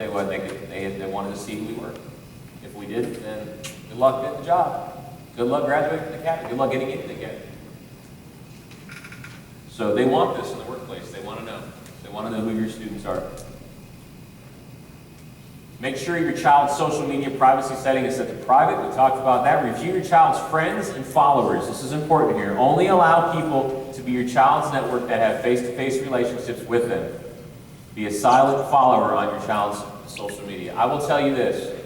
They wanted to see who we were. If we didn't, then good luck getting the job. Good luck graduating from the academy. Good luck getting into the academy. So they want this in the workplace. They want to know. They want to know who your students are. Make sure your child's social media privacy setting is set to private. We talked about that. Review your child's friends and followers. This is important here. Only allow people to be your child's network that have face-to-face relationships with them. Be a silent follower on your child's social media. I will tell you this.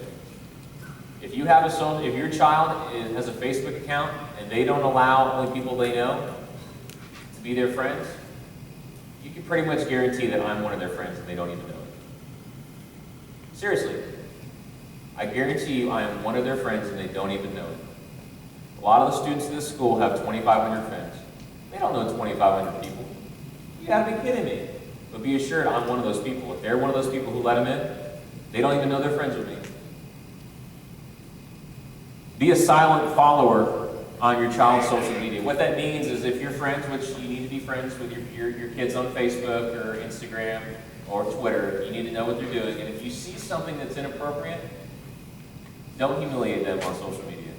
If your child has a Facebook account and they don't allow only people they know to be their friends, you can pretty much guarantee that I'm one of their friends and they don't even know it. Seriously. I guarantee you I am one of their friends and they don't even know it. A lot of the students in this school have 2,500 friends. They don't know 2,500 people. You gotta be kidding me. But be assured I'm one of those people. If they're one of those people who let them in, they don't even know they're friends with me. Be a silent follower on your child's social media. What that means is if you're friends, which you need to be friends with your kids on Facebook or Instagram or Twitter, you need to know what they're doing. And if you see something that's inappropriate, don't humiliate them on social media.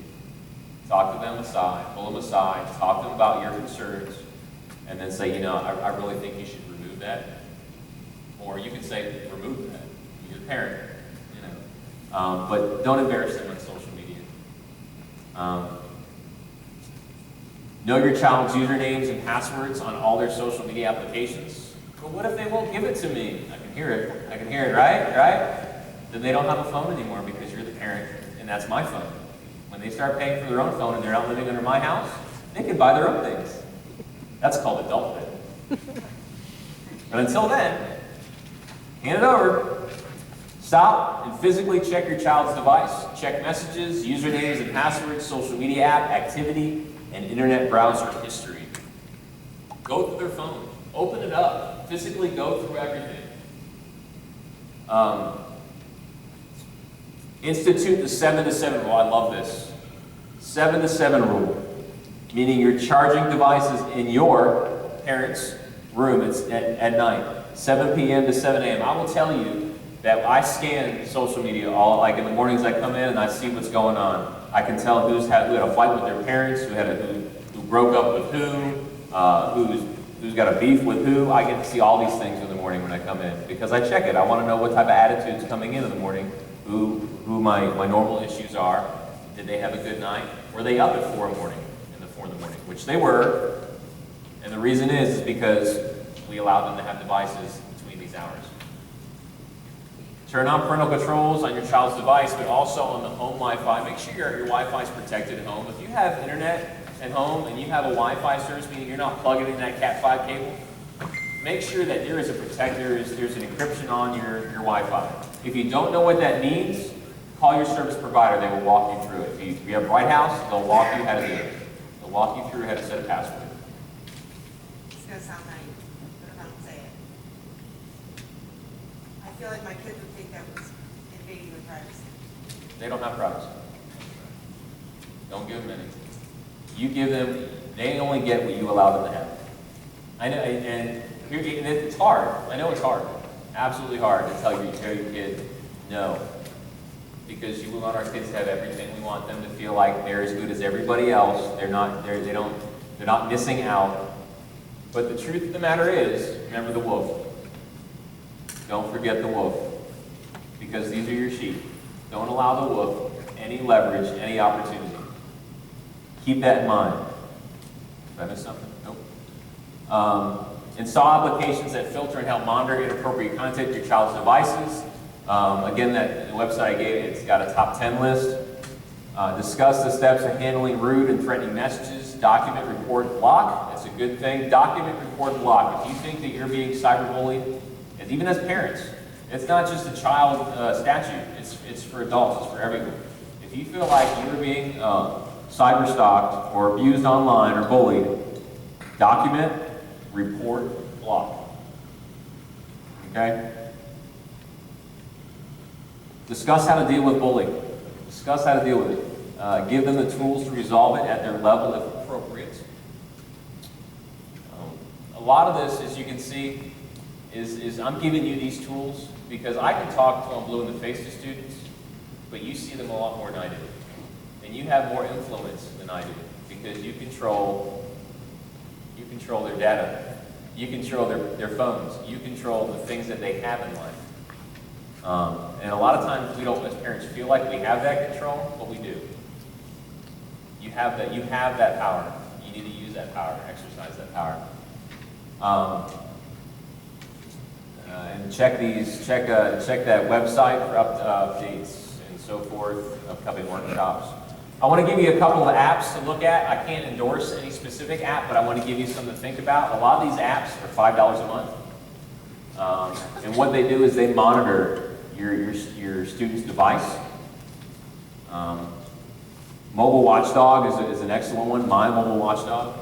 Talk to them aside, pull them aside, talk to them about your concerns, and then say, I really think you should remove that. Or you can say, remove that. You're the parent, but don't embarrass them on social media. Know your child's usernames and passwords on all their social media applications. But what if they won't give it to me? I can hear it, right? Then they don't have a phone anymore because you're the parent, and that's my phone. When they start paying for their own phone and they're not living under my house, they can buy their own things. That's called adulthood. But until then, hand it over. Stop and physically check your child's device. Check messages, usernames and passwords, social media app, activity, and internet browser history. Go through their phone. Open it up. Physically go through everything. Institute the 7 to 7 rule. I love this. 7 to 7 rule. Meaning you're charging devices in your parents' room at night. 7 p.m. to 7 a.m. I will tell you that I scan social media like in the mornings I come in and I see what's going on. I can tell who had a fight with their parents, who broke up with who's got a beef with who. I get to see all these things in the morning when I come in because I check it. I want to know what type of attitudes coming in the morning, who my normal issues are. Did they have a good night? Were they up at 4 in the morning? Which they were. And the reason is because we allowed them to have devices between these hours. Turn on parental controls on your child's device, but also on the home Wi-Fi. Make sure your Wi-Fi is protected at home. If you have internet at home and you have a Wi-Fi service, meaning you're not plugging in that Cat5 cable, make sure that there is a protector, there's an encryption on your Wi-Fi. If you don't know what that means, call your service provider. They will walk you through it. If you have Bright House, they'll walk you how to do it. They'll walk you through how to set a password. It's going to sound naive, but I'm not say it. I feel like my kids would think that was invading their privacy. They don't have privacy. Don't give them any. You give them, they only get what you allow them to have. I know, and it's hard. I know it's hard. Absolutely hard to tell your kid no. Because we want our kids to have everything. We want them to feel like they're as good as everybody else. They're not missing out. But the truth of the matter is, remember the wolf. Don't forget the wolf. Because these are your sheep. Don't allow the wolf any leverage, any opportunity. Keep that in mind. Did I miss something? Nope. Install applications that filter and help monitor inappropriate content to your child's devices. Again, the website I gave you, it's got a top 10 list. Discuss the steps of handling rude and threatening messages. Document, report, block. That's a good thing. Document, report, block. If you think that you're being cyberbullied, and even as parents, it's not just a child statute. It's for adults. It's for everyone. If you feel like you're being cyberstalked or abused online or bullied, document, report, block. Okay? Discuss how to deal with bullying. Discuss how to deal with it. Give them the tools to resolve it at their level if appropriate. A lot of this, as you can see, is I'm giving you these tools because I can talk till I'm blue in the face to students, but you see them a lot more than I do. And you have more influence than I do, because you control their data. You control their phones. You control the things that they have in life. And a lot of times we don't, as parents, feel like we have that control, but we do. You have that power. You need to use that power, exercise that power. And check that website for updates and so forth, upcoming workshops. I want to give you a couple of apps to look at. I can't endorse any specific app, but I want to give you something to think about. A lot of these apps are $5 a month. And what they do is they monitor your student's device. Mobile Watchdog is an excellent one, My Mobile Watchdog.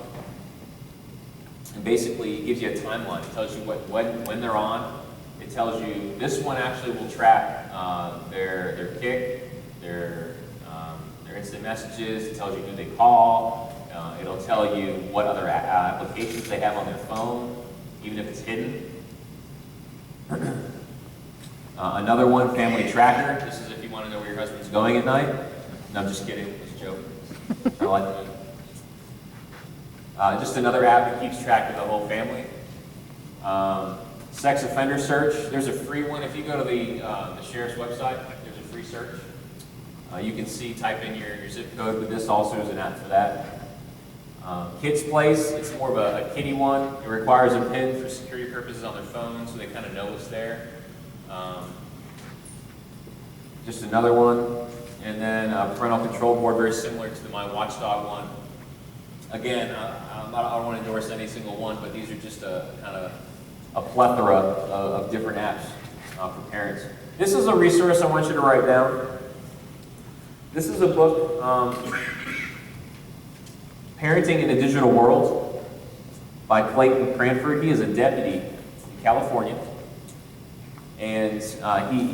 And basically it gives you a timeline. It tells you when they're on. It tells you, this one actually will track their kick, their instant messages. It tells you who they call. It'll tell you what other applications they have on their phone, even if it's hidden. Another one, Family Tracker. This is if you want to know where your husband's going at night. No, I'm just kidding. It's a joke. I like it. Just another app that keeps track of the whole family. Sex offender search. There's a free one. If you go to the sheriff's website, there's a free search. You can see, type in your zip code, but this also is an app for that. Kids Place, it's more of a kiddie one. It requires a PIN for security purposes on their phone, so they kind of know it's there. Just another one. And then a parental control board, very similar to the My Watchdog one. Again, I don't want to endorse any single one, but these are just a kind of a plethora of different apps for parents. This is a resource I want you to write down. This is a book, Parenting in a Digital World, by Clayton Cranford. He is a deputy in California. And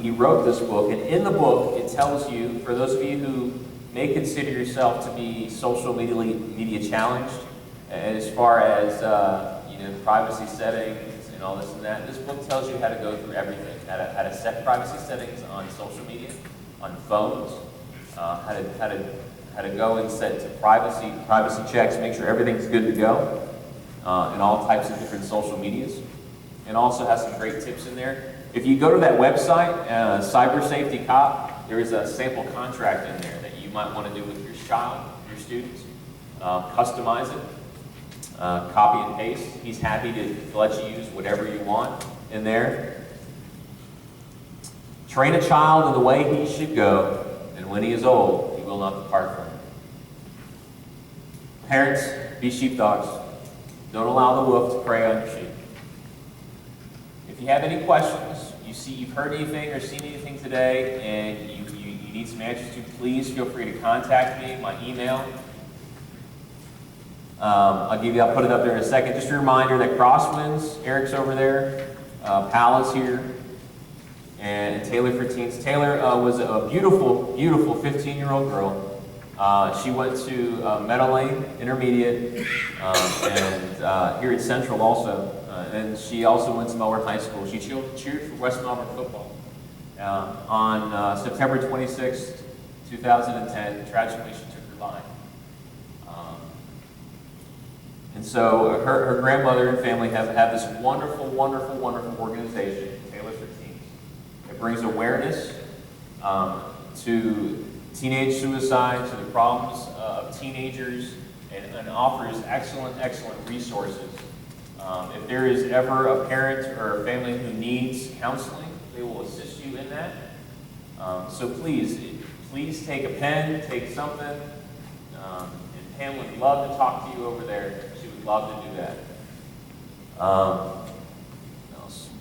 he wrote this book, and in the book it tells you, for those of you who may consider yourself to be social media challenged, as far as privacy settings and all this and that, this book tells you how to go through everything, how to set privacy settings on social media, on phones, how to go and set to privacy checks, make sure everything's good to go, in all types of different social medias, and also has some great tips in there. If you go to that website, Cyber Safety Cop, there is a sample contract in there that you might want to do with your child, your students. Customize it, copy and paste. He's happy to let you use whatever you want in there. Train a child in the way he should go, and when he is old, he will not depart from it. Parents, be sheepdogs. Don't allow the wolf to prey on your sheep. If you have any questions, you've heard anything or seen anything today, and you need some answers to, please feel free to contact me. My email. I'll put it up there in a second. Just a reminder that Crosswinds, Eric's over there, Pal is here, and Taylor for Teens. Taylor was a beautiful, beautiful 15-year-old girl. She went to Meadow Lane Intermediate, and here at Central also. And she also went to Melbourne High School. She cheered for West Melbourne football. On September 26, 2010, tragically she took her life. And so her grandmother and family have this wonderful, wonderful, wonderful organization, Taylor for Teens. It brings awareness to teenage suicide, to the problems of teenagers, and offers excellent, excellent resources. If there is ever a parent or a family who needs counseling, they will assist you in that. So please take a pen, take something, and Pam would love to talk to you over there. She would love to do that.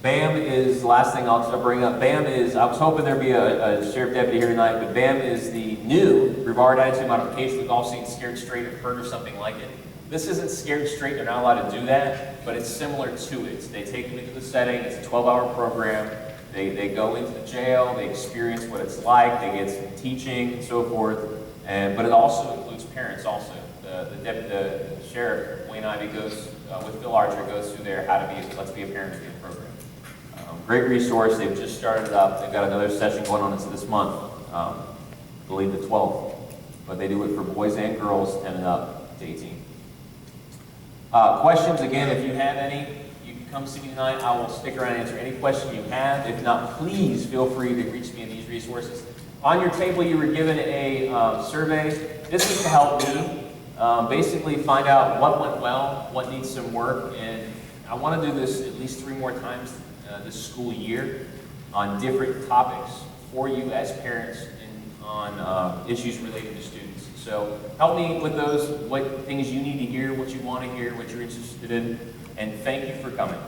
BAM is the last thing I'll bring up. BAM is, I was hoping there'd be a sheriff deputy here tonight, but BAM is the new Reward Attitude Modification. We've all seen Scared Straight or heard of something like it. This isn't Scared Straight, they're not allowed to do that, but it's similar to it. They take them into the setting, it's a 12-hour program. They go into the jail, they experience what it's like, they get some teaching and so forth, but it also includes parents also. The sheriff, Wayne Ivey, goes, with Phil Archer, goes through there how to be, let's be a parent again program. Great resource. They've just started it up. They've got another session going on this month, I believe the 12th. But they do it for boys and girls 10 and up to 18. Questions, again, if you have any, you can come see me tonight. I will stick around and answer any question you have. If not, please feel free to reach me in these resources. On your table, you were given a survey. This is to help me basically find out what went well, what needs some work, and I want to do this at least 3 more times this school year on different topics for you as parents and on issues related to students. So help me with those, what things you need to hear, what you want to hear, what you're interested in, and thank you for coming.